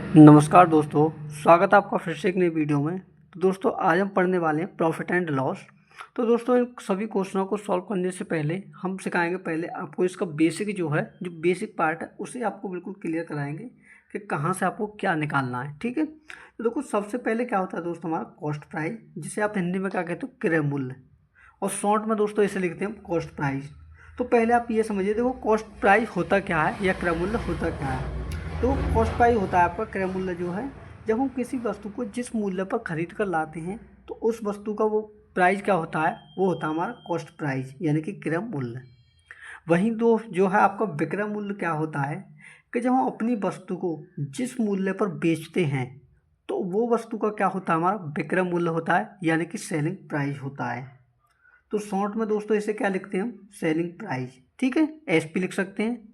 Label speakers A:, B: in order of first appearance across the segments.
A: नमस्कार दोस्तों, स्वागत है आपका फिर से एक नई वीडियो में। तो दोस्तों आज हम पढ़ने वाले हैं प्रॉफिट एंड लॉस। तो दोस्तों इन सभी क्वेश्चनों को सॉल्व करने से पहले हम सिखाएंगे पहले आपको इसका बेसिक जो बेसिक पार्ट है उसे आपको बिल्कुल क्लियर कराएंगे कि कहाँ से आपको क्या निकालना है। ठीक है, तो देखो सबसे पहले क्या होता है दोस्तों हमारा कॉस्ट प्राइस, जिसे आप हिंदी में क्या कहते हो क्रय मूल्य, और शॉर्ट में दोस्तों इसे लिखते हैं कॉस्ट प्राइस। तो पहले आप ये समझिए, देखो कॉस्ट प्राइस होता क्या है या क्रय मूल्य होता क्या है। तो कॉस्ट प्राइस होता है आपका क्रय मूल्य जो है, जब हम किसी वस्तु को जिस मूल्य पर खरीद कर लाते हैं तो उस वस्तु का वो प्राइस क्या होता है, वो होता है हमारा कॉस्ट प्राइस यानी कि क्रय मूल्य। वहीं दो जो है आपका विक्रय मूल्य क्या होता है कि जब हम अपनी वस्तु को जिस मूल्य पर बेचते हैं तो वो वस्तु का क्या होता है, हमारा विक्रय मूल्य होता है यानी कि सेलिंग प्राइस होता है। तो शॉर्ट में दोस्तों इसे क्या लिखते हैं हम, सेलिंग प्राइस। ठीक है, एसपी लिख सकते हैं।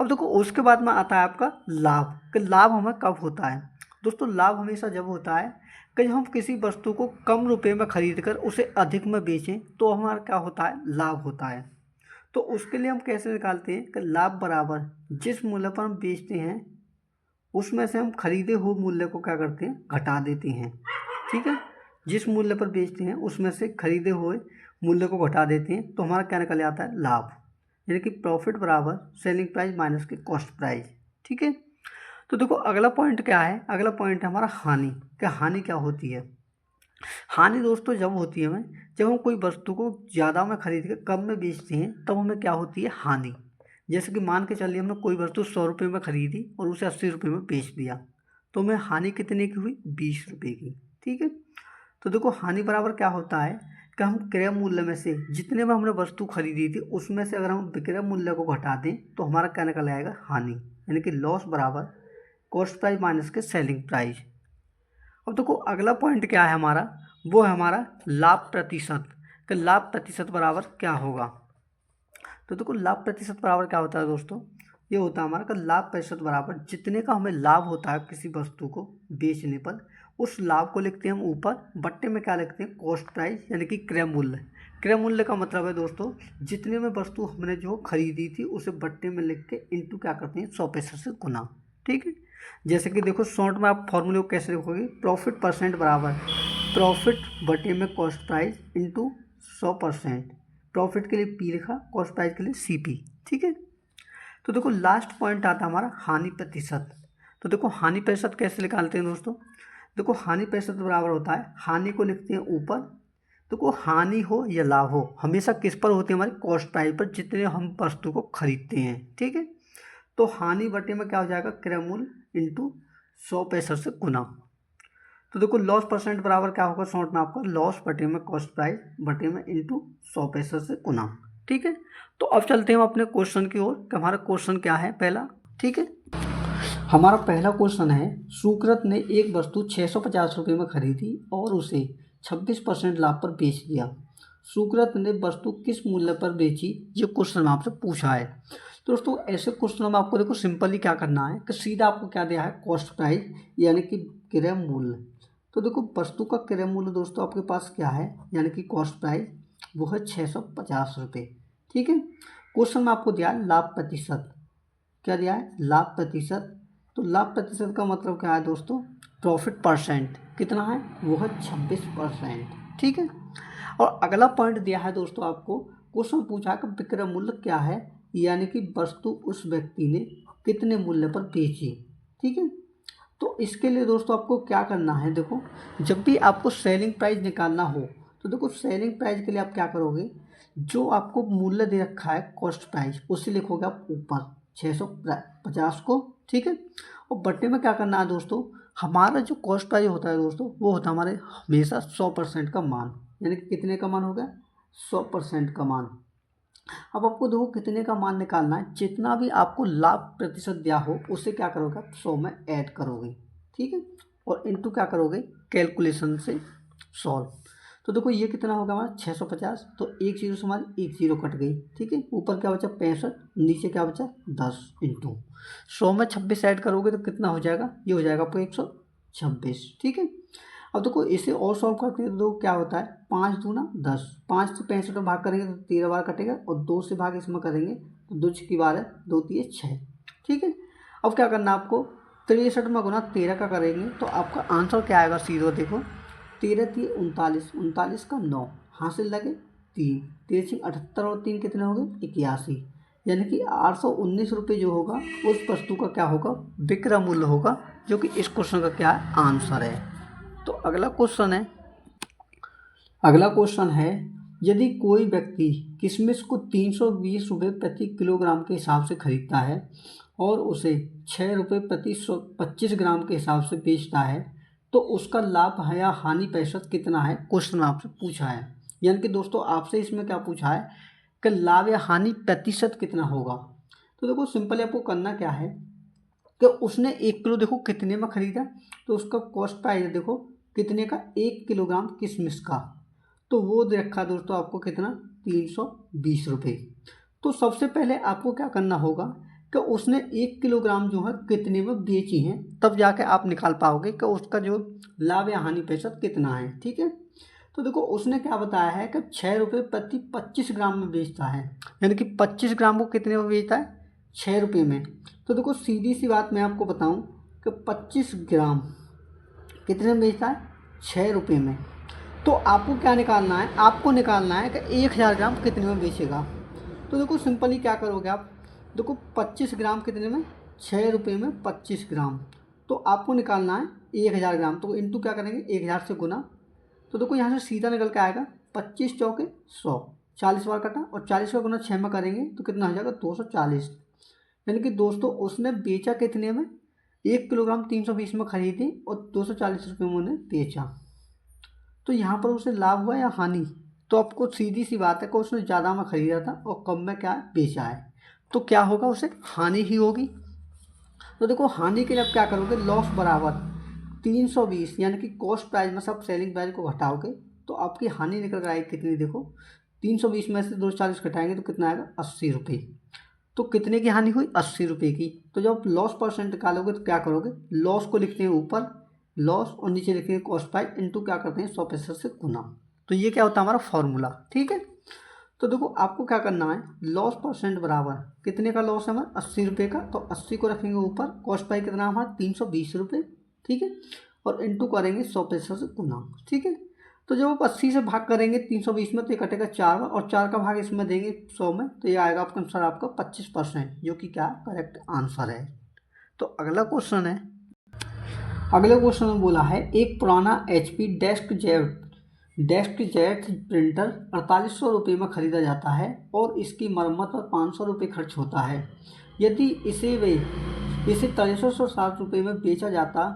A: अब देखो उसके बाद में आता है आपका लाभ, कि लाभ हमें कब होता है। दोस्तों लाभ हमेशा जब होता है कि जब हम किसी वस्तु को कम रुपए में खरीद कर उसे अधिक में बेचें तो हमारा क्या होता है, लाभ होता है। तो उसके लिए हम कैसे निकालते हैं कि लाभ बराबर जिस मूल्य पर हम बेचते हैं उसमें से हम खरीदे हुए मूल्य को क्या करते हैं, घटा देते हैं। ठीक है, जिस मूल्य पर बेचते हैं उसमें से खरीदे हुए मूल्य को घटा देते हैं तो हमारा क्या निकल आता है, लाभ। यानी कि प्रॉफिट बराबर सेलिंग प्राइस माइनस की कॉस्ट प्राइस। ठीक है, तो देखो अगला पॉइंट क्या है, अगला पॉइंट है हमारा हानि। क्या हानि क्या होती है। हानि दोस्तों जब होती है हमें, जब हम कोई वस्तु को ज़्यादा में खरीद के कम में बेचते हैं तब हमें क्या होती है, हानि। जैसे कि मान के चलिए हमने कोई वस्तु 100 रुपये में खरीदी और उसे 80 रुपये में बेच दिया तो हमें हानि कितने की हुई, 20 रुपये की। ठीक है, तो देखो हानि बराबर क्या होता है कि हम क्रय मूल्य में से जितने में हमने वस्तु खरीदी थी उसमें से अगर हम विक्रय मूल्य को घटा दें तो हमारा क्या निकल आएगा, हानि। यानी कि लॉस बराबर कॉस्ट प्राइस माइनस के सेलिंग प्राइस। अब देखो अगला पॉइंट क्या है हमारा, वो है हमारा लाभ प्रतिशत। कि लाभ प्रतिशत बराबर क्या होगा। तो देखो लाभ प्रतिशत बराबर क्या होता है दोस्तों, ये होता है हमारा कि लाभ प्रतिशत बराबर जितने का हमें लाभ होता है किसी वस्तु को बेचने पर उस लाभ को लिखते हैं हम ऊपर, बट्टे में क्या लिखते हैं, कॉस्ट प्राइस यानी कि क्रय मूल्य। क्रय मूल्य का मतलब है दोस्तों जितने में वस्तु हमने जो खरीदी थी उसे बट्टे में लिख के इंटू क्या करते हैं, 100 पैसे से गुना। ठीक है, जैसे कि देखो शॉर्ट में आप फॉर्मूले को कैसे लिखोगे, प्रॉफिट परसेंट बराबर प्रॉफिट बटे में कॉस्ट प्राइस इंटू 100%। प्रॉफिट के लिए पी लिखा, कॉस्ट प्राइस के लिए सीपी। ठीक है, तो देखो लास्ट पॉइंट आता है हमारा हानि प्रतिशत। तो देखो हानि प्रतिशत कैसे निकालते हैं दोस्तों, देखो हानि प्रतिशत बराबर होता है, हानि को लिखते हैं ऊपर। देखो हानि हो या लाभ हो हमेशा किस पर होती है, हमारी कॉस्ट प्राइस पर, जितने हम वस्तु को खरीदते हैं। ठीक है, तो हानि बटे में क्या हो जाएगा, क्रय मूल्य इंटू 100 पैसे से गुना। तो देखो लॉस परसेंट बराबर क्या होगा, शॉर्ट में आपका लॉस बटे में कॉस्ट प्राइस बटे में इंटू 100 पैसे से गुना। ठीक है, तो अब चलते हैं हम अपने क्वेश्चन की ओर कि हमारा क्वेश्चन क्या है पहला। ठीक है, हमारा पहला क्वेश्चन है, सुकृत ने एक वस्तु 650 रुपये में खरीदी और उसे 26% लाभ पर बेच दिया। सुकृत ने वस्तु किस मूल्य पर बेची, ये क्वेश्चन आपसे पूछा है। तो दोस्तों ऐसे क्वेश्चनों में आपको देखो सिंपली क्या करना है कि सीधा आपको क्या दिया है, कॉस्ट प्राइस यानी कि क्रय मूल्य। तो देखो वस्तु का क्रय मूल्य दोस्तों आपके पास क्या है, यानी कि कॉस्ट प्राइस, वो है 650 रुपये। ठीक है, क्वेश्चन में आपको दिया है लाभ प्रतिशत, क्या दिया है, लाभ प्रतिशत। तो लाभ प्रतिशत का मतलब क्या है दोस्तों, प्रॉफिट परसेंट कितना है, वो है 26%। ठीक है, और अगला पॉइंट दिया है दोस्तों आपको, क्वेश्चन पूछा है कि विक्रय मूल्य क्या है, यानी कि वस्तु उस व्यक्ति ने कितने मूल्य पर बेची। ठीक है, तो इसके लिए दोस्तों आपको क्या करना है, देखो जब भी आपको सेलिंग प्राइस निकालना हो तो देखो सेलिंग प्राइस के लिए आप क्या करोगे, जो आपको मूल्य दे रखा है कॉस्ट प्राइस उसे लिखोगे आप ऊपर 650 को। ठीक है, और बट्टे में क्या करना है दोस्तों, हमारा जो कॉस्ट प्राइस होता है दोस्तों वो होता है हमारे हमेशा 100% का मान, यानी कि कितने का मान हो गया, 100% का मान। अब आपको देखो कितने का मान निकालना है, जितना भी आपको लाभ प्रतिशत दिया हो उसे क्या करोगे आप 100 में ऐड करोगे। ठीक है, और इनटू क्या करोगे, कैलकुलेशन से सॉल्व। तो देखो ये कितना होगा हमारा 650, तो एक जीरो से हमारी एक जीरो कट गई। ठीक है, ऊपर क्या बचा 65, नीचे क्या बचा 10, इंटू 100 में 26 ऐड करोगे तो कितना हो जाएगा, ये हो जाएगा आपको 126। ठीक है, अब देखो इसे और सॉल्व करते हैं तो क्या होता है, 5 दूना 10, 5 से 65 में भाग करेंगे तो 13 बार कटेगा, और 2 से भाग इसमें करेंगे तो 2 की बार है, 2 3 6। ठीक है, अब क्या करना है आपको, 63 में गुना 13 का करेंगे तो आपका आंसर क्या आएगा सीधा देखो, 13 3 39, 39 का 9 हासिल लगे 3, 3 78 और 3 कितने हो गए 81, यानी कि 819 रुपये जो होगा उस वस्तु का क्या होगा विक्रय मूल्य होगा, जो कि इस क्वेश्चन का क्या आंसर है। तो अगला क्वेश्चन है यदि कोई व्यक्ति किशमिश को 320 रुपये प्रति किलोग्राम के हिसाब से खरीदता है और उसे 6 रुपये प्रति 125 ग्राम के हिसाब से बेचता है तो उसका लाभ है या हानि प्रतिशत कितना है, क्वेश्चन आपसे पूछा है। यानी कि दोस्तों आपसे इसमें क्या पूछा है कि लाभ या हानि प्रतिशत कितना होगा। तो देखो सिंपली आपको करना क्या है कि उसने 1 किलो देखो कितने में ख़रीदा, तो उसका कॉस्ट प्राइस देखो कितने का, 1 किलोग्राम किशमिश का, तो वो दे रखा दोस्तों आपको कितना 320 रुपये। तो सबसे पहले आपको क्या करना होगा कि उसने 1 किलोग्राम जो है कितने में बेची हैं, तब जाके आप निकाल पाओगे कि उसका जो लाभ या हानि प्रतिशत कितना है। ठीक है, तो देखो उसने क्या बताया है कि 6 रुपये प्रति 25 ग्राम में बेचता है, यानी कि 25 ग्राम को कितने में बेचता है 6 रुपये में। तो देखो सीधी सी बात मैं आपको बताऊं कि 25 ग्राम कितने में बेचता है 6 रुपये में। तो आपको क्या निकालना है, आपको निकालना है कि 1000 ग्राम कितने में बेचेगा। तो देखो सिंपली क्या करोगे आप, देखो 25 ग्राम कितने में 6 रुपये में 25 ग्राम, तो आपको निकालना है 1000 ग्राम, तो इनटू क्या करेंगे 1000 से गुना। तो देखो यहाँ से सीधा निकल के आएगा 25 चौके 100, 40 बार कटा और 40 का गुना 6 में करेंगे तो कितना हो जाएगा 240। यानी कि दोस्तों उसने बेचा कितने में, 1 किलोग्राम 320 में खरीदी और 240 रुपये में उन्हें बेचा। तो यहाँ पर उसे लाभ हुआ या हानि, तो आपको सीधी सी बात है कि उसने ज़्यादा में ख़रीदा था और कम में क्या बेचा है, तो क्या होगा उसे हानि ही होगी। तो देखो हानि के लिए आप क्या करोगे, लॉस बराबर 320 यानी कि कॉस्ट प्राइस में से आप सेलिंग प्राइस को घटाओगे तो आपकी हानि निकल कर आएगी कितनी, देखो 320 में से 240 घटाएंगे तो कितना आएगा 80 रुपये। तो कितने की हानि हुई 80 रुपये की। तो जब आप लॉस परसेंट निकालोगे तो क्या करोगे, लॉस को लिखते हैं ऊपर लॉस और नीचे लिखेंगे कॉस्ट प्राइस इनटू क्या करते हैं 100% से गुना। तो ये क्या होता है हमारा फॉर्मूला। ठीक है, तो देखो आपको क्या करना है, लॉस परसेंट बराबर कितने का लॉस है हमारा 80 रुपये का, तो 80 को रखेंगे ऊपर, कॉस्ट प्राइस कितना हमारा 320 रुपये। ठीक है, और इनटू करेंगे 100% से गुना। ठीक है, तो जब आप 80 से भाग करेंगे 320 में तो ये कटेगा 4 में, और 4 का भाग इसमें देंगे 100 में, तो ये आएगा आपका आंसर आपका 25%, जो कि क्या करेक्ट आंसर है। तो अगला क्वेश्चन है, अगले क्वेश्चन में बोला है एक पुराना HP डेस्क जेट प्रिंटर 4800 रुपये में ख़रीदा जाता है और इसकी मरम्मत पर 500 रुपये खर्च होता है। यदि इसे 6360 रुपये में बेचा जाता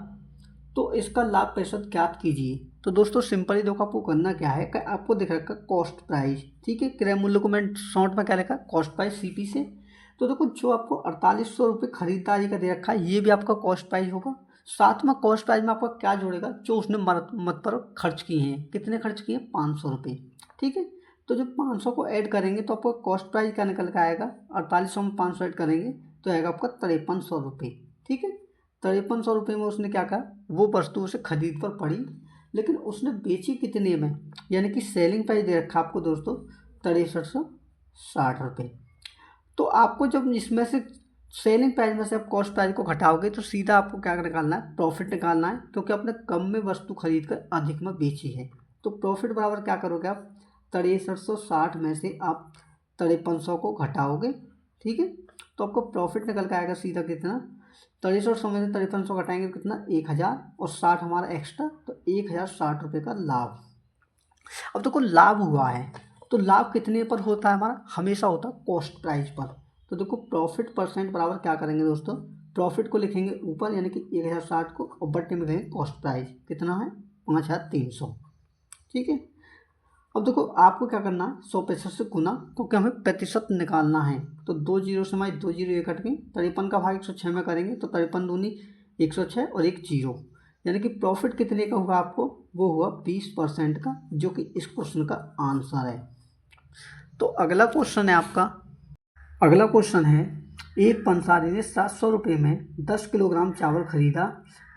A: तो इसका लाभ प्रतिशत ज्ञात कीजिए। तो दोस्तों सिंपली देखो आपको करना क्या है कि आपको दिख रखा कॉस्ट प्राइस, ठीक है, क्रय मूल्य को मैं शॉर्ट में क्या लिखा कॉस्ट प्राइस CP से। तो देखो जो आपको 4800 रुपये खरीदारी का दे रखा है ये भी आपका कॉस्ट प्राइस होगा, साथ में कॉस्ट प्राइस में आपका क्या जोड़ेगा, जो उसने मरम्मत पर खर्च किए हैं, कितने खर्च किए 500 रुपये। ठीक है, तो जब 500 को ऐड करेंगे तो आपका कॉस्ट प्राइस क्या निकल के आएगा, 4800 में 500 ऐड करेंगे तो आएगा आपका 5300 रुपये। ठीक है, 5300 रुपये में उसने क्या कहा, वो वस्तु उसे खरीद पर पड़ी, लेकिन उसने बेची कितने में, यानी कि सेलिंग प्राइस दे रखा आपको दोस्तों 6360 रुपये। तो आपको जब इसमें से सेलिंग प्राइस में से आप कॉस्ट प्राइस को घटाओगे तो सीधा आपको क्या निकालना है, प्रॉफिट निकालना है, क्योंकि आपने कम में वस्तु खरीद कर अधिक में बेची है। तो प्रॉफिट बराबर क्या करोगे आप, 6360 में से आप 5300 को घटाओगे। ठीक है, तो आपको प्रॉफिट निकल के आएगा सीधा कितना, 6300 में से 5300 घटाएंगे कितना 1000 और 60 हमारा एक्स्ट्रा, तो 1060 रुपये का लाभ। अब देखो लाभ हुआ है तो लाभ कितने पर होता है हमारा, हमेशा होता है कॉस्ट प्राइस पर। तो देखो प्रॉफिट परसेंट बराबर क्या करेंगे दोस्तों, प्रॉफिट को लिखेंगे ऊपर यानी कि 1060 को, और बट्टे में कहेंगे कॉस्ट प्राइस कितना है 5300। ठीक है, अब देखो आपको क्या करना है 100% से गुना, क्योंकि हमें प्रतिशत निकालना है। तो 2 जीरो से हमारी 2 जीरो ये कट गई, 53 का भाग 106 में करेंगे तो 53 दूनी 106 और 1 जीरो, यानी कि प्रॉफिट कितने का हुआ आपको, वो हुआ 20% का, जो कि इस क्वेश्चन का आंसर है। तो अगला क्वेश्चन है आपका, अगला क्वेश्चन है एक पंसारी ने 700 रुपये में 10 किलोग्राम चावल खरीदा,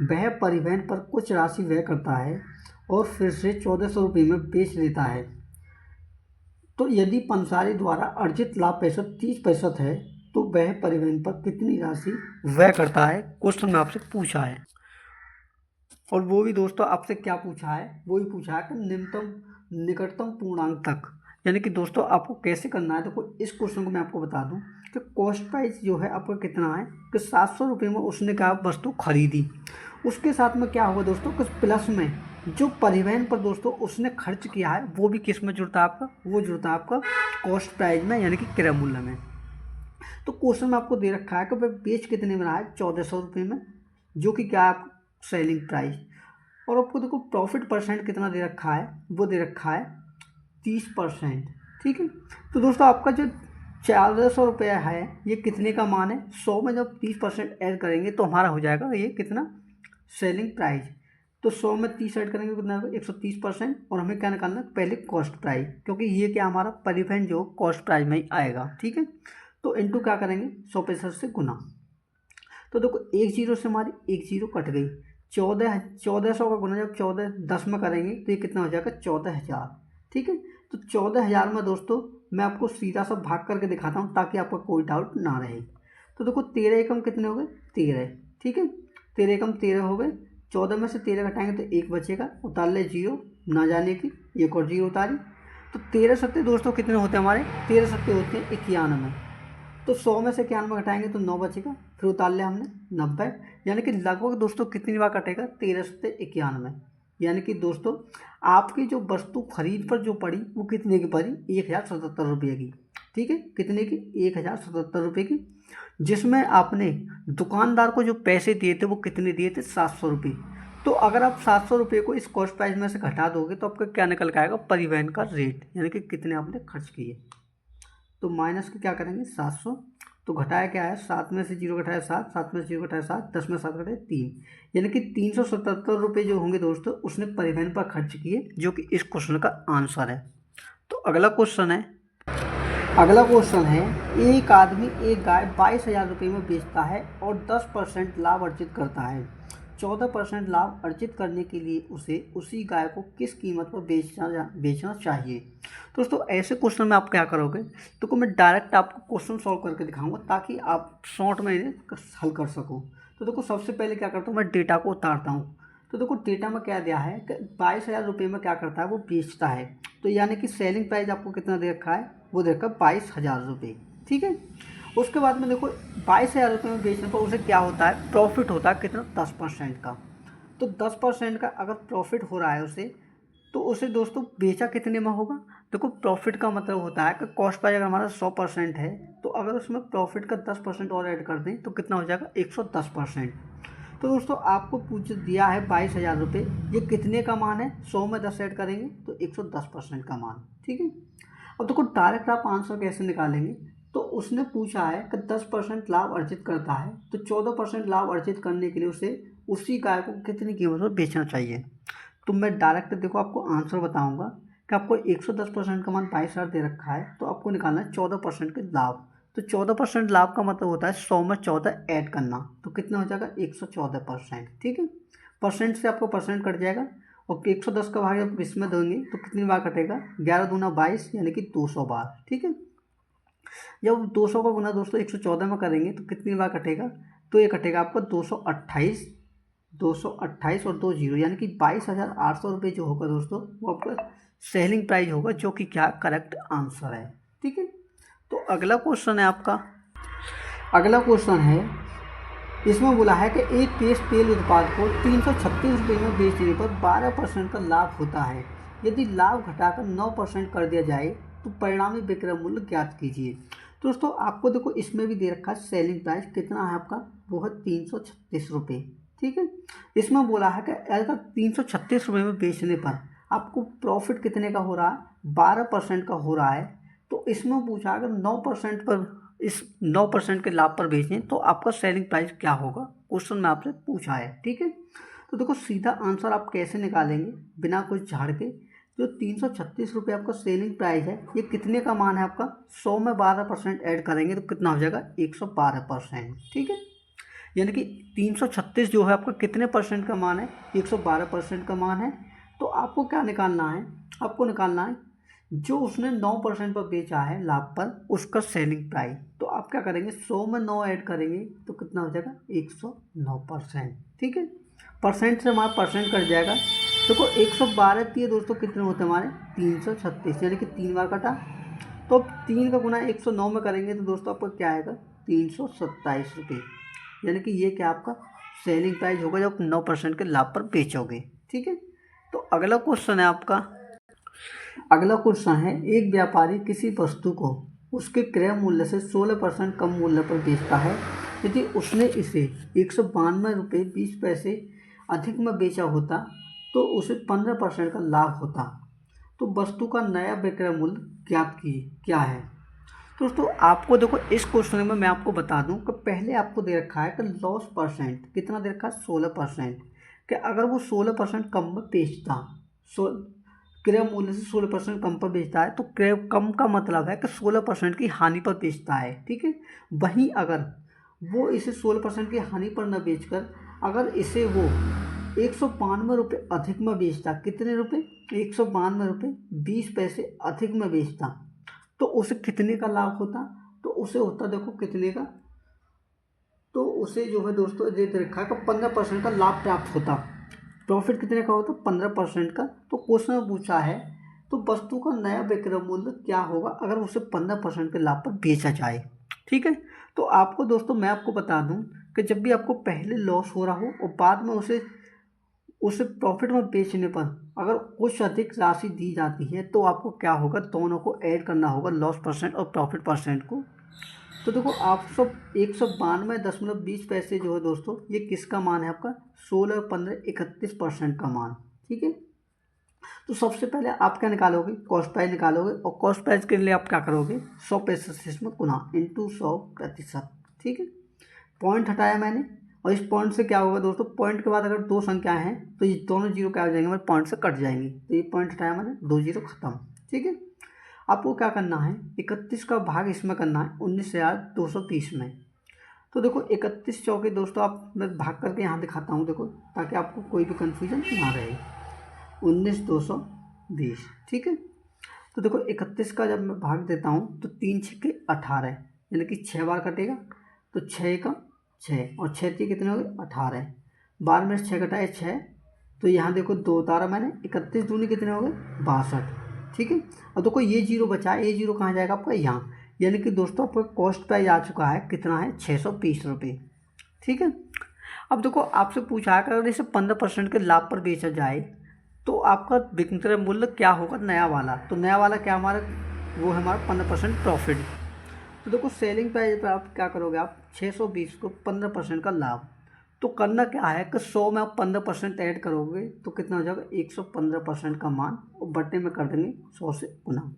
A: वह परिवहन पर कुछ राशि व्यय करता है और फिर से 1400 रुपये में बेच देता है। तो यदि पंसारी द्वारा अर्जित लाभ प्रतिशत 30% है तो वह परिवहन पर कितनी राशि व्यय करता है, क्वेश्चन में आपसे पूछा है। और वो भी दोस्तों आपसे क्या पूछा है, वो भी पूछा है कि निकटतम पूर्णांक तक, यानी कि दोस्तों आपको कैसे करना है। देखो इस क्वेश्चन को मैं आपको बता दूं कि कॉस्ट प्राइस जो है आपका कितना है कि 700 रुपये में उसने क्या वस्तु खरीदी। उसके साथ में क्या होगा दोस्तों, कुछ प्लस में जो परिवहन पर दोस्तों उसने खर्च किया है वो भी किस में जुड़ता है आपका, वो जुड़ता है आपका कॉस्ट प्राइस में, यानी कि क्रय मूल्य में। तो क्वेश्चन में आपको दे रखा है कि भाई बेच कितने में रहा है, 1400 रुपये में, जो कि क्या है सेलिंग प्राइस। और आपको देखो प्रॉफिट परसेंट कितना दे रखा है, वो दे रखा है 30%। ठीक है, तो दोस्तों आपका जो 1400 रुपया है ये कितने का मान है, 100 में जब 30% ऐड करेंगे तो हमारा हो जाएगा ये कितना, सेलिंग प्राइस। तो 100 में 30 ऐड करेंगे कितना होगा, 130%। और हमें क्या निकालना है, पहले कॉस्ट प्राइस, क्योंकि ये क्या हमारा परिवहन जो कॉस्ट प्राइस में ही आएगा। ठीक है, तो इंटू क्या करेंगे, 100% से गुना। तो देखो एक जीरो से हमारी एक जीरो कट गई, 1400 का गुना जब 10 में करेंगे तो ये कितना हो जाएगा, 14,000। ठीक है, तो 14,000 में दोस्तों मैं आपको सीधा सा भाग करके दिखाता हूँ ताकि आपका कोई डाउट ना रहे। तो देखो 13 एकम कितने हो गए, 13। ठीक है, 13 एकम 13 हो गए, 14 में से 13 घटाएंगे तो एक बचेगा, उतार ले जीरो, ना जाने की एक और जीरो उतारी। तो 13 सत्ते दोस्तों कितने होते हैं हमारे, 13 सत्ते होते हैं 91। तो 100 में से 91 घटाएंगे तो 9 बचेगा, फिर उतार लिया हमने 90, यानी कि लगभग दोस्तों कितनी बार कटेगा, 13 से 91। यानी कि दोस्तों आपकी जो वस्तु खरीद पर जो पड़ी वो कितने की पड़ी, 1077 रुपये की। ठीक है, कितने की, 1077 रुपये की, जिसमें आपने दुकानदार को जो पैसे दिए थे वो कितने दिए थे, 700 रुपये। तो अगर आप 700 रुपये को इस कॉस्ट प्राइस में से घटा दोगे तो आपका क्या निकल के आएगा, परिवहन का रेट, यानी कि कितने आपने खर्च किए। तो माइनस के क्या करेंगे, 700, तो घटाया क्या है, 7 में से 0 घटाया 7, 7 में से 0 घटाया 7, 10 में 7 घटाया 3, यानी कि 377 रुपये जो होंगे दोस्तों उसने परिवहन पर खर्च किए, जो कि इस क्वेश्चन का आंसर है। तो अगला क्वेश्चन है, एक आदमी एक गाय 22,000 रुपये में बेचता है और 10% लाभ अर्जित करता है। 14% लाभ अर्जित करने के लिए उसे उसी गाय को किस कीमत पर बेचना चाहिए। दोस्तों ऐसे क्वेश्चन में आप क्या करोगे, तो मैं डायरेक्ट आपको क्वेश्चन सॉल्व करके दिखाऊंगा ताकि आप शॉर्ट में इन्हें हल कर सको। तो देखो सबसे पहले क्या करता हूँ, मैं डेटा को उतारता हूँ। तो देखो डेटा में क्या दिया है कि 22,000 रुपये में क्या करता है, वो बेचता है। तो यानी कि सेलिंग प्राइस आपको कितना दे रखा है, वो दे रखा है 22,000 रुपये। ठीक है, उसके बाद में देखो 22,000 रुपये में बेचने पर उसे क्या होता है, प्रॉफिट होता है कितना, 10% का। तो 10% का अगर प्रॉफिट हो रहा है उसे, तो उसे दोस्तों बेचा कितने में होगा। देखो प्रॉफिट का मतलब होता है कि कॉस्ट प्राइस अगर हमारा 100% है तो अगर उसमें प्रॉफिट का 10% और ऐड कर दें तो कितना हो जाएगा, 110%। तो दोस्तों आपको पूछ दिया है 22,000 रुपये, ये कितने का मान है, 100 में 10 ऐड करेंगे तो 110% का मान। ठीक है, अब देखो डायरेक्ट आप आंसर कैसे निकालेंगे, तो उसने पूछा है कि 10% लाभ अर्जित करता है, तो 14% लाभ अर्जित करने के लिए उसे उसी गाय को कितनी कीमत पर बेचना चाहिए। तो मैं डायरेक्ट देखो आपको आंसर बताऊंगा कि आपको 110% का मान 22,000 दे रखा है, तो आपको निकालना है 14% के लाभ। तो 14% लाभ का मतलब होता है 100 में 14 ऐड करना, तो कितना हो जाएगा, 114%। ठीक है, परसेंट से आपको परसेंट कट जाएगा, और 110 का भाग जब इसमें देंगे तो कितनी बार कटेगा, 11 दूना 22, यानी कि 200 बार। ठीक है, जब 200 का गुना दोस्तों 114 में करेंगे तो कितनी बार कटेगा, तो ये कटेगा आपका 228, 228 और 2 जीरो, यानी कि 22,800 रुपये जो होगा दोस्तों वो आपका सेलिंग प्राइस होगा, जो कि क्या करेक्ट आंसर है। ठीक है, तो अगला क्वेश्चन है आपका, अगला क्वेश्चन है, इसमें बोला है कि एक केस तेल उत्पाद को 336 रुपये में बेचने पर 12% का लाभ होता है। यदि लाभ घटाकर 9% कर दिया जाए तो परिणामी विक्रय मूल्य ज्ञात कीजिए। दोस्तों आपको देखो इसमें भी दे रखा है सेलिंग प्राइस कितना है आपका, वो है 336 रुपये। ठीक है, इसमें बोला है कि अगर 336 रुपये में बेचने पर आपको प्रॉफिट कितने का हो रहा है, 12% का हो रहा है। तो इसमें पूछा अगर 9% पर, इस 9% के लाभ पर बेचें तो आपका सेलिंग प्राइस क्या होगा, क्वेश्चन में आपसे पूछा है। ठीक है, तो देखो सीधा आंसर आप कैसे निकालेंगे बिना कुछ झाड़ के, जो 336 रुपये आपका सेलिंग प्राइस है ये कितने का मान है आपका, 100 में 12% ऐड करेंगे तो कितना हो जाएगा, 112%। ठीक है, यानी कि 336 जो है आपका कितने परसेंट का मान है, 112% का मान है। तो आपको क्या निकालना है, आपको निकालना है जो उसने 9% पर बेचा है लाभ पर, उसका सेलिंग प्राइस। तो आप क्या करेंगे, 100 में 9 ऐड करेंगे तो कितना हो जाएगा, 109%। ठीक है, परसेंट से हमारा परसेंट कट जाएगा। देखो 112 दिए दोस्तों, कितने होते हैं हमारे, 336, यानी कि 3 बार कटा। तो अब 3 का गुना 109 में करेंगे तो दोस्तों आपका क्या आएगा, 327 रुपये। यानी कि ये क्या आपका सेलिंग प्राइस होगा जब 9% के लाभ पर बेचोगे। ठीक है, तो अगला क्वेश्चन है आपका, अगला क्वेश्चन है, एक व्यापारी किसी वस्तु को उसके क्रय मूल्य से 16% कम मूल्य पर बेचता है। यदि उसने इसे 192 रुपये 20 पैसे अधिक में बेचा होता तो उसे 15% का लाभ होता। तो वस्तु का नया विक्रय मूल्य ज्ञात कीजिए, क्या है। दोस्तों आपको देखो इस क्वेश्चन में मैं आपको बता दूं कि पहले आपको दे रखा है कि लॉस परसेंट कितना दे रखा है, 16%। कि अगर वो 16% कम में बेचता, क्रय मूल्य से 16% कम पर बेचता है, तो क्रय कम का मतलब है कि 16% की हानि पर बेचता है। ठीक है, वहीं अगर वो इसे 16% की हानि पर न बेचकर अगर इसे वो 192 रुपये अधिक में बेचता, कितने रुपये, 192 रुपये 20 पैसे अधिक में बेचता, तो उसे कितने का लाभ होता, तो उसे होता देखो कितने का, तो उसे जो है दोस्तों दे रखा है कि 15% का लाभ प्राप्त होता। प्रॉफिट कितने का होता, 15% का। तो क्वेश्चन में पूछा है तो वस्तु का नया विक्रय मूल्य क्या होगा अगर उसे 15% के लाभ पर बेचा जाए। ठीक है, तो आपको दोस्तों मैं आपको बता दूं कि जब भी आपको पहले लॉस हो रहा हो और बाद में उसे प्रॉफिट में बेचने पर अगर कुछ अधिक राशि दी जाती है, तो आपको क्या होगा, दोनों को ऐड करना होगा, लॉस परसेंट और प्रॉफिट परसेंट को। तो देखो आप सब 192.20 पैसे जो है दोस्तों, ये किसका मान है आपका, 16, 15, 31% का मान। ठीक है, तो सबसे पहले आप क्या निकालोगे, कॉस्ट प्राइस निकालोगे, और कॉस्ट प्राइस के लिए आप क्या करोगे, 100 पैसे से इसमें गुना इंटू 100%। ठीक है, पॉइंट हटाया मैंने, और इस पॉइंट से क्या होगा दोस्तों, पॉइंट के बाद अगर दो संख्याएं हैं तो ये दोनों जीरो क्या हो जाएंगे, मेरे पॉइंट से कट जाएंगी। तो ये पॉइंट हटाया मैंने, 2 जीरो खत्म। ठीक है, आपको क्या करना है, 31 का भाग इसमें करना है 19,230 में। तो देखो 31 चौके दोस्तों, आप मैं भाग करके यहाँ दिखाता हूँ देखो, ताकि आपको कोई भी कन्फ्यूजन ना रहे। 19,220। ठीक है, तो देखो 31 का जब मैं भाग देता हूँ तो 3 छक्के 18, यानी कि 6 बार कटेगा। तो 6 का 6 और 6 कितने हो गए, 18। 12 में से 6 घटाए 6, तो यहाँ देखो 2 उतारा मैंने, 31 दूनी कितने हो गए, 62। ठीक है, अब देखो ये जीरो बचा, ये जीरो कहाँ जाएगा आपका, यहाँ। यानी कि दोस्तों आपका कॉस्ट प्राइस आ चुका है, कितना है, 620 रुपये। ठीक है, अब देखो आपसे पूछा है कि अगर इसे 15% के लाभ पर बेचा जाए तो आपका विक्रय मूल्य क्या होगा, नया वाला। तो नया वाला क्या हमारा, वो है हमारा 15% प्रॉफिट। तो देखो सेलिंग प्राइस पर आप क्या करोगे, आप 620 को 15% का लाभ, तो करना क्या है कि 100 में आप 15% ऐड करोगे तो कितना हो जाएगा, 115% का मान, और बट्टे में कर देंगे 100 से गुना।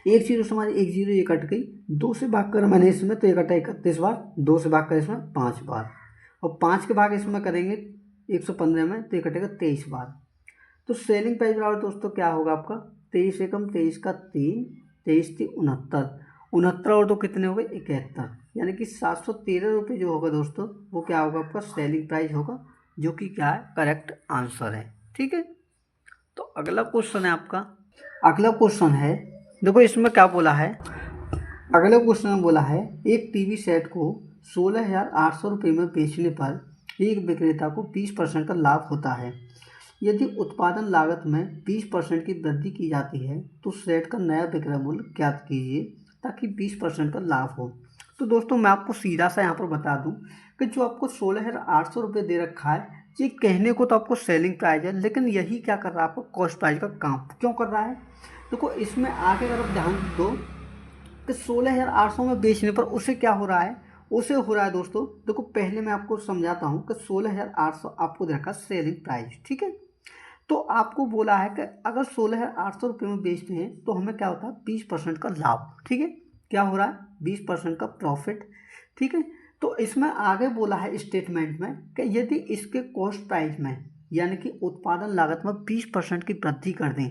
A: एक जीरो से हमारी एक जीरो ये कट गई, 2 से भाग कर मैंने इसमें, तो ये कटा 31 बार, 2 से भाग कर इसमें 5 बार, और 5 के भाग इसमें करेंगे 115 में, तो ये कटेगा 23 बार। तो सेलिंग प्राइस बराबर दोस्तों क्या होगा आपका, 23 एकम 23 का 3, 23 थी 69, 69 और तो कितने हो गए, 71, यानी कि 713 रुपये जो होगा दोस्तों, वो क्या होगा आपका सेलिंग प्राइस होगा, जो कि क्या है, करेक्ट आंसर है। ठीक है, तो अगला क्वेश्चन है आपका, अगला क्वेश्चन है, देखो इसमें क्या बोला है, अगले क्वेश्चन में बोला है, एक टीवी सेट को 16,800 रुपये में बेचने पर एक विक्रेता को 20% का लाभ होता है। यदि उत्पादन लागत में 20% की वृद्धि की जाती है तो सेट का नया विक्रय मूल्य ज्ञात कीजिए ताकि 20% का लाभ हो। तो दोस्तों मैं आपको सीधा सा यहाँ पर बता दूँ कि जो आपको 16,800 रुपये दे रखा है, ये कहने को तो आपको सेलिंग प्राइस है, लेकिन यही क्या कर रहा है, आपको कॉस्ट प्राइस का काम क्यों कर रहा है। देखो इसमें आगे अगर आप ध्यान दो कि 16,800 में बेचने पर उसे क्या हो रहा है, उसे हो रहा है दोस्तों, देखो पहले मैं आपको समझाता हूँ कि 16,800 आपको दे रखा सेलिंग प्राइस। ठीक है, तो आपको बोला है कि अगर 16,800 रुपये में बेचते हैं तो हमें क्या होता है, 20% का लाभ। ठीक है, क्या हो रहा है, 20% का प्रॉफिट। ठीक है, तो इसमें आगे बोला है स्टेटमेंट में कि यदि इसके कॉस्ट प्राइस में यानी कि उत्पादन लागत में 20% की वृद्धि कर दें,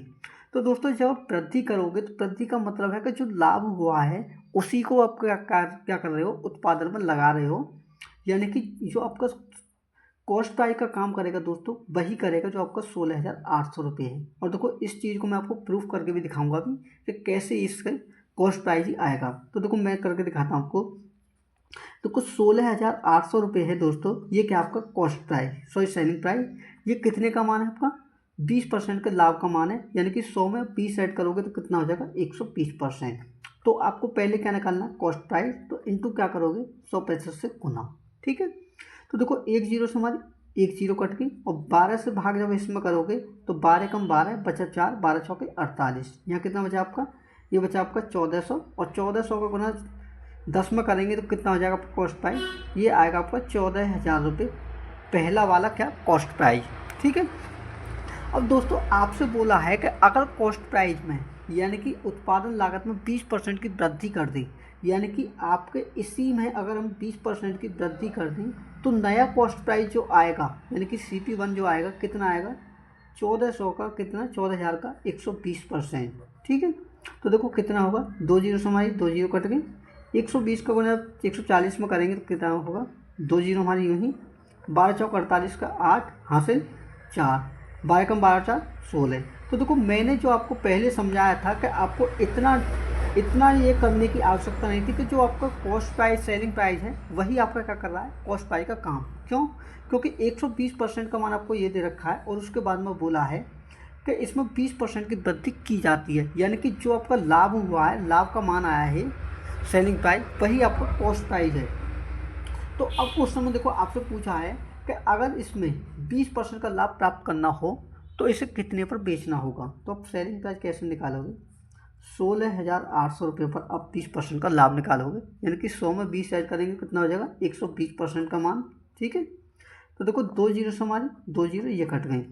A: तो दोस्तों जब आप वृद्धि करोगे तो वृद्धि का मतलब है कि जो लाभ हुआ है उसी को आप क्या कर रहे हो, उत्पादन में लगा रहे हो, यानी कि जो आपका कॉस्ट प्राइस का काम करेगा दोस्तों वही करेगा जो आपका 16,800 रुपये है। और देखो इस चीज़ को मैं आपको प्रूफ करके भी दिखाऊंगा अभी कि कैसे इसका कॉस्ट प्राइस ही आएगा। तो देखो मैं करके दिखाता हूँ आपको। तो कुछ 16,800 रुपये है दोस्तों, ये क्या आपका cost price sorry selling price. ये कितने का मान है आपका 20% का लाभ का मान है, यानी कि 100 में 20 ऐड करोगे तो कितना हो जाएगा 120%। तो आपको पहले क्या निकालना है कॉस्ट प्राइस, तो इंटू क्या करोगे 100% से गुना। ठीक है, तो देखो एक जीरो से हमारी एक जीरो कट गई और 12 से भाग जब इसमें करोगे तो 12 कम 12 बचा 4, 12 चौके 48। यहाँ कितना बचा आपका, ये बचा आपका 1400 और 1400 का गुना 10 में करेंगे तो कितना हो जाएगा आपका कॉस्ट प्राइस, ये आएगा आपका 14,000 रुपये पहला वाला क्या कॉस्ट प्राइस। ठीक है, अब दोस्तों आपसे बोला है कि अगर कॉस्ट प्राइस में यानी कि उत्पादन लागत में 20% की वृद्धि कर दें, यानी कि आपके इसी में अगर हम 20% की वृद्धि कर दें तो नया कॉस्ट प्राइस जो आएगा यानी कि CP1 जो आएगा कितना आएगा 1400 का कितना 14,000 का 120%। ठीक है, तो देखो कितना होगा 2 जीरो से हमारी 2 जीरो कट गई, 120 का गुना 140 में करेंगे तो कितना होगा 2 जीरो हमारी यूँ ही 12 चौक 48 का 8 हासिल 4, 12 कम 12 4 16। तो देखो मैंने जो आपको पहले समझाया था कि आपको इतना ये करने की आवश्यकता नहीं थी कि जो आपका कॉस्ट प्राइस सेलिंग प्राइस है वही आपका क्या कर रहा है कॉस्ट प्राइस का काम। क्यों, क्योंकि 120% का मान आपको ये दे रखा है और उसके बाद में बोला है कि इसमें 20% की वृद्धि की जाती है, यानी कि जो आपका लाभ हुआ है लाभ का मान आया है सेलिंग प्राइस वही आपका कॉस्ट प्राइस है। तो अब क्वेश्चन में देखो आपसे पूछा है कि अगर इसमें 20% का लाभ प्राप्त करना हो तो इसे कितने पर बेचना होगा। तो आप सेलिंग प्राइस कैसे निकालोगे 16,800 रुपये पर आप 20% का लाभ निकालोगे, यानी कि 100 में 20 ऐड करेंगे कितना हो जाएगा 120% का मान। ठीक है, तो देखो 2 जीरो से हमारी 2 जीरो ये कट गई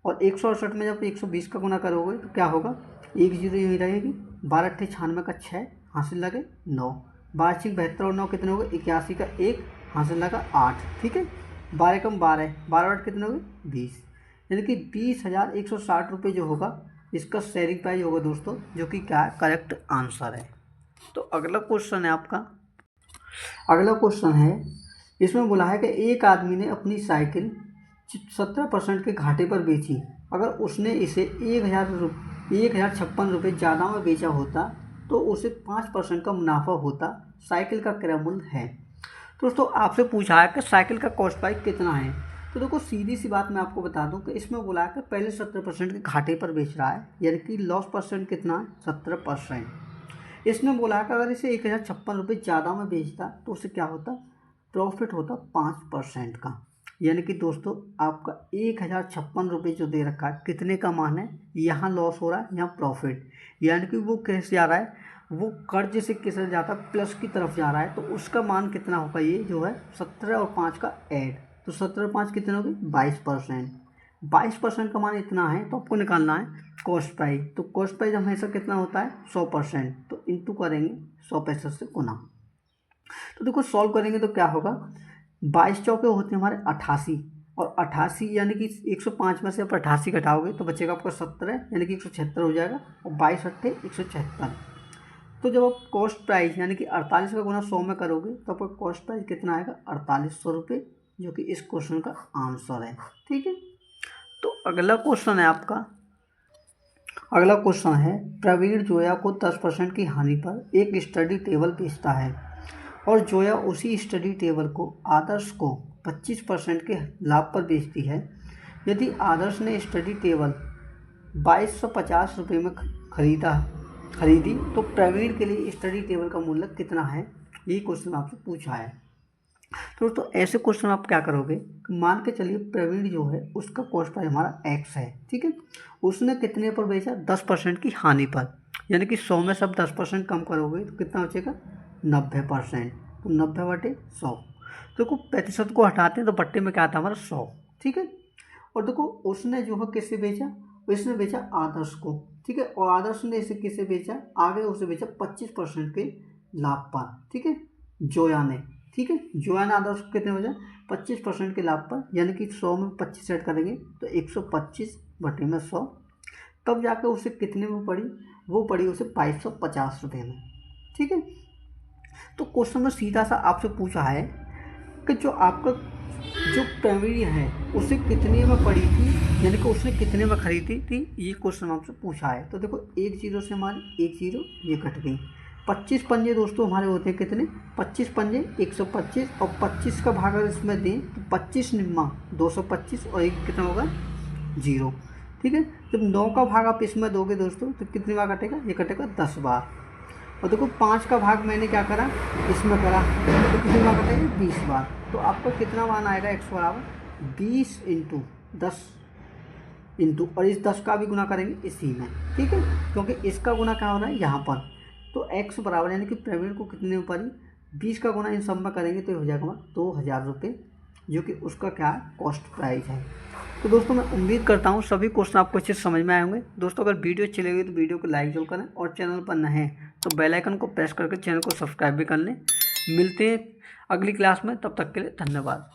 A: और 168 में जब 120 का गुना करोगे तो क्या होगा 1 जीरो यही रहेगी, 12 अट्ठे 96 का 6 हासिल लगे 9, 12 छिक 72 और 9 कितने हो गए 81 का 1 हासिल लगा 8। ठीक है, 12 कम 12 12 8 कितने हो गए 20, यानी कि 20,160 रुपये जो होगा इसका सेलिंग प्राइस होगा दोस्तों, जो कि क्या है करेक्ट आंसर है। तो अगला क्वेश्चन है आपका, अगला क्वेश्चन है इसमें बोला है कि एक आदमी ने अपनी साइकिल 17% के घाटे पर बेची, अगर उसने इसे 1,056 रुपये ज़्यादा में बेचा होता तो उसे 5% का मुनाफा होता, साइकिल का क्रय मूल्य है। दोस्तों आपसे पूछा है कि साइकिल का कॉस्ट प्राइस कितना है। तो देखो सीधी सी बात मैं आपको बता दूं कि इसमें बोला है कि पहले 70% के घाटे पर बेच रहा है, यानी कि लॉस परसेंट कितना है 17%। इसने बोला है कि अगर इसे 1,056 रुपये ज़्यादा में बेचता तो उसे क्या होता प्रॉफिट होता 5% का, यानी कि दोस्तों आपका 1,056 रुपये जो दे रखा है कितने का मान है, यहाँ लॉस हो रहा है यहाँ प्रॉफिट, यानी कि वो कैसे जा रहा है वो कर्ज से किसे जाता है प्लस की तरफ जा रहा है, तो उसका मान कितना होगा ये जो है 17 और 5 का ऐड, तो 17 और 5 कितने हो गए 22%। 22% का मान इतना है तो आपको निकालना है कॉस्ट प्राइस। तो कॉस्ट प्राइस हमेशा कितना होता है 100%, तो इंटू करेंगे 100% से गुना। तो देखो सॉल्व करेंगे तो क्या होगा 22 चौके होते हैं हमारे 88 और 88 यानी कि 105 में से आप 88 घटाओगे तो बचेगा आपका 17 यानी कि 176 हो जाएगा और 22 अट्ठे 176। तो जब आप कॉस्ट प्राइस यानी कि 48 का गुना 100 में करोगे तो आपका कॉस्ट प्राइस कितना आएगा 4800 रुपये, जो कि इस क्वेश्चन का आंसर है। ठीक है, तो अगला क्वेश्चन है आपका, अगला क्वेश्चन है प्रवीण जोया को 10% की हानि पर एक स्टडी टेबल बेचता है और जोया उसी स्टडी टेबल को आदर्श को 25% के लाभ पर बेचती है। यदि आदर्श ने स्टडी टेबल 2250 रुपये में खरीदी तो प्रवीण के लिए स्टडी टेबल का मूल्य कितना है, यही क्वेश्चन आपसे पूछा है। तो दोस्तों ऐसे क्वेश्चन आप क्या करोगे, मान के चलिए प्रवीण जो है उसका कॉस्ट प्राइस हमारा x है। ठीक है, उसने कितने पर बेचा 10% की हानि पर, यानी कि 100 में सब 10% कम करोगे तो कितना बचेगा 90%, तो 90/100। देखो प्रतिशत को हटाते हैं तो बट्टे में क्या आता है हमारा 100। ठीक है, और देखो उसने जो है किससे बेचा, इसने बेचा आदर्श को। ठीक है, और आदर्श ने इसे किसे बेचा आगे उसे बेचा 25% के लाभ पर। ठीक है, जोया ने, ठीक है जोया ने आदर्श को कितने बचा 25% के लाभ पर, यानी कि 100 में 25 ऐड करेंगे तो 125/100, तब जाकर उसे कितने में पड़ी, वो पड़ी उसे 2250 रुपये में। ठीक है, तो क्वेश्चन में सीधा सा आपसे पूछा है कि जो आपका जो प्रवीण है उसे कितने में पड़ी थी, यानी कि उसने कितने में खरीदी थी, ये क्वेश्चन आपसे पूछा है। तो देखो एक जीरो से हमारी एक जीरो ये कट गई। 25 पंजे दोस्तों हमारे होते हैं कितने, 25 पंजे 125, और 25 का भाग अगर इसमें दें तो 25 निम्मा 225 और एक कितना होगा 0। ठीक है, जब 9 का भाग आप इसमें दोगे दोस्तों तो कितनी बार कटेगा, ये कटेगा 10 बार। और देखो 5 का भाग मैंने क्या करा, इसमें करा, तो कितनी बार कटेगा 20 बार। तो आपको कितना मान आएगा, x बराबर 20 इंटू 10 इंटू, और इस 10 का भी गुना करेंगे इसी में। ठीक है, क्योंकि इसका गुना क्या हो रहा है यहाँ पर, तो x बराबर यानी कि प्रवीण को कितने में पड़ी 20 का गुना इन सब में करेंगे तो हो जाएगा 2000 रुपये, जो कि उसका क्या कॉस्ट प्राइस है। तो दोस्तों मैं उम्मीद करता हूँ सभी क्वेश्चन आपको अच्छे समझ में आए होंगे। दोस्तों अगर वीडियो अच्छी लगी तो वीडियो को लाइक जरूर करें, और चैनल पर नए हैं तो बेल आइकन को प्रेस करके चैनल को सब्सक्राइब भी कर लें। मिलते हैं अगली क्लास में, तब तक के लिए धन्यवाद।